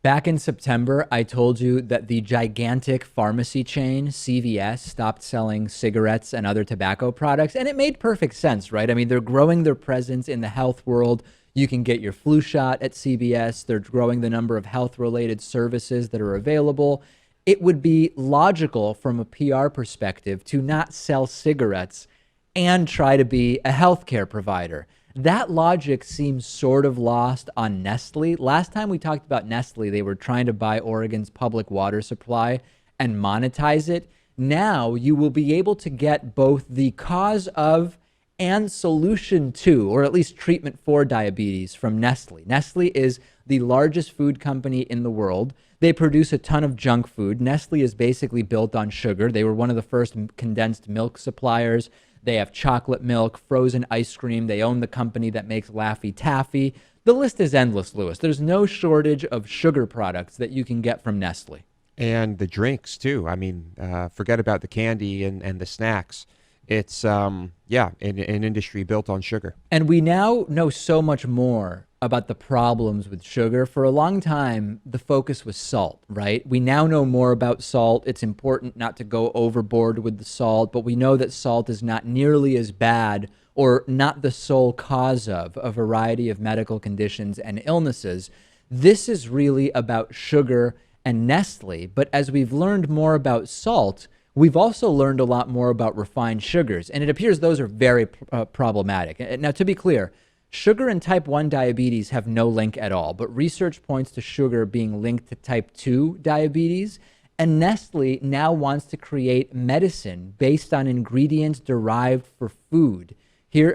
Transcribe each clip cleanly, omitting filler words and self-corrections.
Back in September, I told you that the gigantic pharmacy chain, CVS, stopped selling cigarettes and other tobacco products. And it made perfect sense, right? I mean, they're growing their presence in the health world. You can get your flu shot at CVS. They're growing the number of health-related services that are available. It would be logical from a PR perspective to not sell cigarettes and try to be a healthcare provider. That logic seems sort of lost on Nestle. Last time we talked about Nestle, they were trying to buy Oregon's public water supply and monetize it. Now you will be able to get both the cause of and solution to, or at least treatment for diabetes from Nestle. Nestle is the largest food company in the world. They produce a ton of junk food. Nestle is basically built on sugar. They were one of the first condensed milk suppliers. They have chocolate milk, frozen ice cream. They own the company that makes Laffy Taffy. The list is endless, Louis. There's no shortage of sugar products that you can get from Nestle. And the drinks, too. I mean, forget about the candy and the snacks. It's, an industry built on sugar. And we now know so much more about the problems with sugar. For a long time, the focus was salt, right? We now know more about salt. It's important not to go overboard with the salt, but we know that salt is not nearly as bad or not the sole cause of a variety of medical conditions and illnesses. This is really about sugar and Nestle. But as we've learned more about salt, we've also learned a lot more about refined sugars, and it appears those are very problematic. Now, to be clear, sugar and type 1 diabetes have no link at all, but research points to sugar being linked to type 2 diabetes, and Nestle now wants to create medicine based on ingredients derived from food. Here's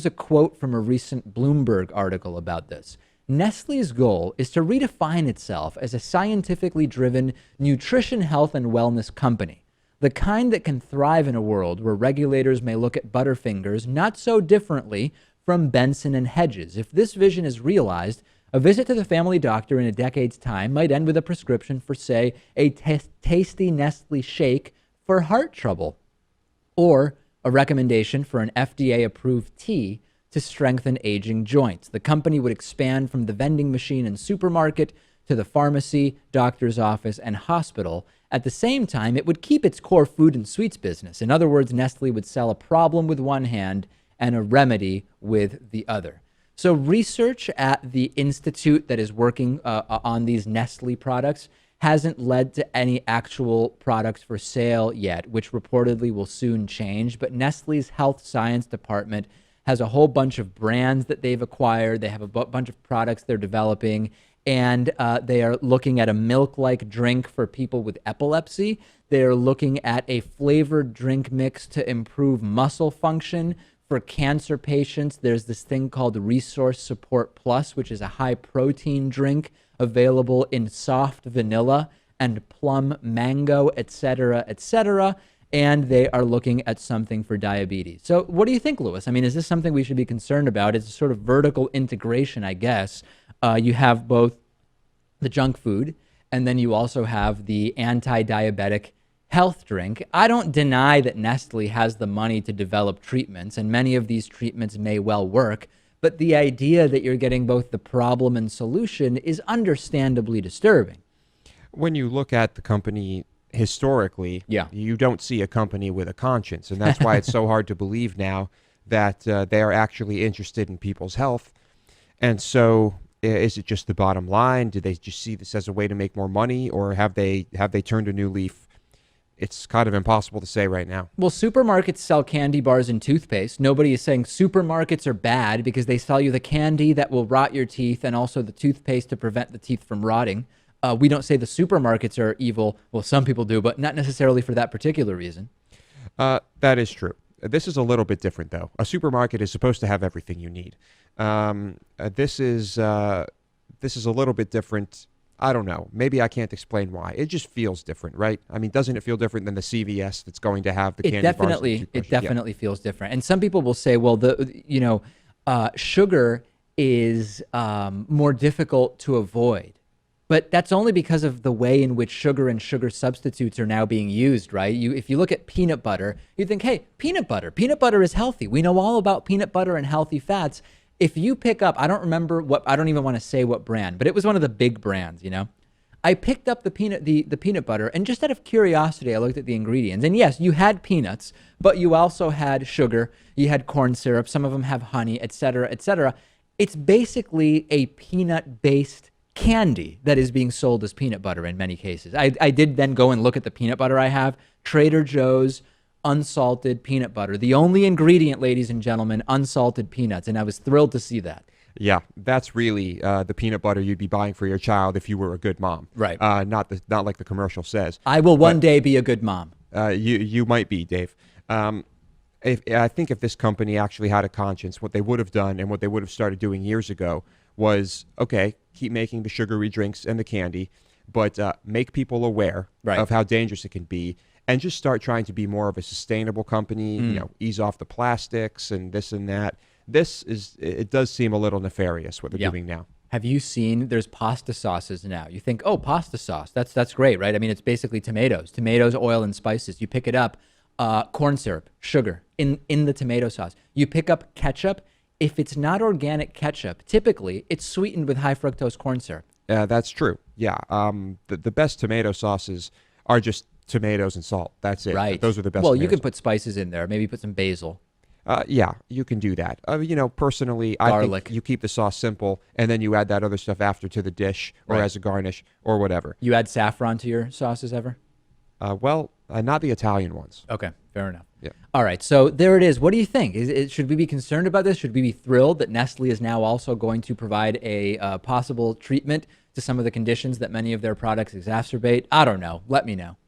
a quote from a recent Bloomberg article about this. Nestle's goal is to redefine itself as a scientifically driven nutrition, health, and wellness company, the kind that can thrive in a world where regulators may look at Butterfingers not so differently from Benson and Hedges. If this vision is realized, a visit to the family doctor in a decade's time might end with a prescription for, say, a tasty Nestle shake for heart trouble, or a recommendation for an FDA-approved tea to strengthen aging joints. The company would expand from the vending machine and supermarket to the pharmacy, doctor's office, and hospital. At the same time, it would keep its core food and sweets business. In other words, Nestle would sell a problem with one hand and a remedy with the other. So research at the institute that is working on these Nestle products hasn't led to any actual products for sale yet, which reportedly will soon change. But Nestle's health science department has a whole bunch of brands that they've acquired. They have a bunch of products they're developing, and they are looking at a milk-like drink for people with epilepsy. They're looking at a flavored drink mix to improve muscle function for cancer patients. There's this thing called Resource Support Plus, which is a high-protein drink available in soft vanilla and plum mango, et cetera, et cetera. And they are looking at something for diabetes. So what do you think, Louis? I mean, is this something we should be concerned about? It's a sort of vertical integration, I guess. You have both the junk food, and then you also have the anti-diabetic health drink. I don't deny that Nestle has the money to develop treatments, and many of these treatments may well work, but the idea that you're getting both the problem and solution is understandably disturbing. When you look at the company historically, you don't see a company with a conscience, and that's why it's so hard to believe now that they are actually interested in people's health. And so is it just the bottom line? Do they just see this as a way to make more money, or have they turned a new leaf? It's kind of impossible to say right now. Well, supermarkets sell candy bars and toothpaste. Nobody is saying supermarkets are bad because they sell you the candy that will rot your teeth and also the toothpaste to prevent the teeth from rotting. We don't say the supermarkets are evil. Well, some people do, but not necessarily for that particular reason. That is true. This is a little bit different, though. A supermarket is supposed to have everything you need. This is a little bit different. I don't know. Maybe I can't explain why. It just feels different, right? I mean, doesn't it feel different than the CVS that's going to have the candy bars? It definitely feels different. And some people will say, well, sugar is more difficult to avoid. But that's only because of the way in which sugar and sugar substitutes are now being used, right? If you look at peanut butter, you think, hey, peanut butter is healthy. We know all about peanut butter and healthy fats. If you pick up, I don't remember what, I don't even want to say what brand, but it was one of the big brands, you know. I picked up the peanut butter, and just out of curiosity, I looked at the ingredients. And yes, you had peanuts, but you also had sugar, you had corn syrup, some of them have honey, et cetera, et cetera. It's basically a peanut-based candy that is being sold as peanut butter in many cases. I did then go and look at the peanut butter I have, Trader Joe's unsalted peanut butter. The only ingredient, ladies and gentlemen, unsalted peanuts, and I was thrilled to see that. Yeah, that's really the peanut butter you'd be buying for your child if you were a good mom. Right. Not like the commercial says. I will one day be a good mom. You might be, Dave. I think if this company actually had a conscience, what they would have done and what they would have started doing years ago was, okay, keep making the sugary drinks and the candy, but make people aware of how dangerous it can be, and just start trying to be more of a sustainable company, you know, ease off the plastics and this and that. It does seem a little nefarious what they're doing now. Have you seen, there's pasta sauces now. You think, oh, pasta sauce, that's great, right? I mean, it's basically tomatoes, oil, and spices. You pick it up, corn syrup, sugar in the tomato sauce. You pick up ketchup. If it's not organic ketchup, typically it's sweetened with high fructose corn syrup. That's true. Yeah. The best tomato sauces are just tomatoes and salt. That's it. Right. Those are the best. Well, you can put spices in there. Maybe put some basil. Yeah, you can do that. You know, personally, Garlic. I think you keep the sauce simple, and then you add that other stuff after to the dish or as a garnish or whatever. You add saffron to your sauces ever? Well, not the Italian ones. Okay, fair enough. Yeah. All right, so there it is. What do you think? Should we be concerned about this? Should we be thrilled that Nestle is now also going to provide a possible treatment to some of the conditions that many of their products exacerbate? I don't know. Let me know.